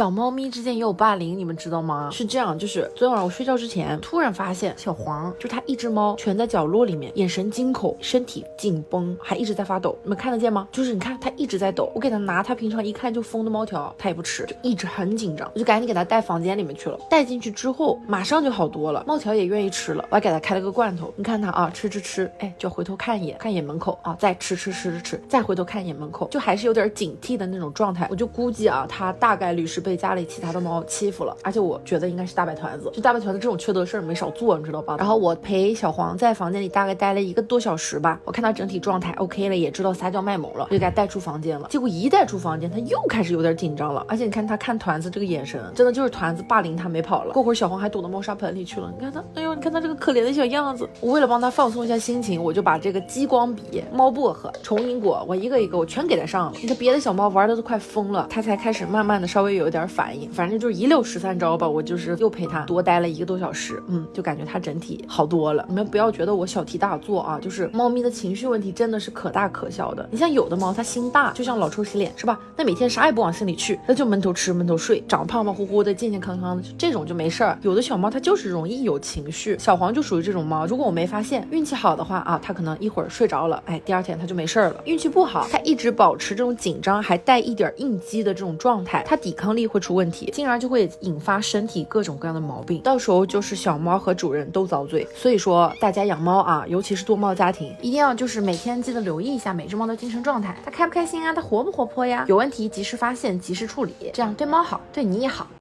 小猫咪之间也有霸凌，你们知道吗？是这样，就是昨天晚上我睡觉之前，突然发现小黄就它一只猫蜷在角落里面，眼神惊恐，身体紧绷，还一直在发抖。你们看得见吗？就是你看它一直在抖。我给它拿它平常一看就疯的猫条，它也不吃，就一直很紧张。我就赶紧给它带房间里面去了。带进去之后，马上就好多了，猫条也愿意吃了。我还给它开了个罐头，你看它啊，吃，哎，就回头看一眼，看一眼门口啊，再吃，再回头看一眼门口，就还是有点警惕的那种状态。我就估计啊，它大概率是被家里其他的猫欺负了，而且我觉得应该是大白团子。就大白团子这种缺德事儿没少做，你知道吧？然后我陪小黄在房间里大概待了1个多小时吧，我看它整体状态 OK 了，也知道撒娇卖萌了，就给它带出房间了。结果一带出房间，它又开始有点紧张了，而且你看它看团子这个眼神，真的就是团子霸凌它没跑了。过会儿小黄还躲到猫砂盆里去了，你看它，哎呦，你看它这个可怜的小样子。我为了帮它放松一下心情，我就把这个激光笔、猫薄荷、虫银果，我一个一个我全给它上了。你看别的小猫玩的都快疯了，它才开始慢慢的稍微有一点反应，反正就是一溜13招吧。我就是又陪它多待了1个多小时，就感觉它整体好多了。你们不要觉得我小题大做啊，就是猫咪的情绪问题真的是可大可小的。你像有的猫它心大，就像老抽洗脸是吧？那每天啥也不往心里去，那就闷头吃闷头睡，长胖胖乎乎的，健健康康的，这种就没事儿。有的小猫它就是容易有情绪，小黄就属于这种猫。如果我没发现，运气好的话啊，它可能一会儿睡着了，哎，第2天它就没事儿了。运气不好，它一直保持这种紧张还带一点应激的这种状态，它抵抗力会出问题，进而就会引发身体各种各样的毛病，到时候就是小猫和主人都遭罪。所以说大家养猫啊，尤其是多猫家庭，一定要就是每天记得留意一下每只猫的精神状态，它开不开心啊，它活不活泼呀，有问题及时发现及时处理，这样对猫好，对你也好。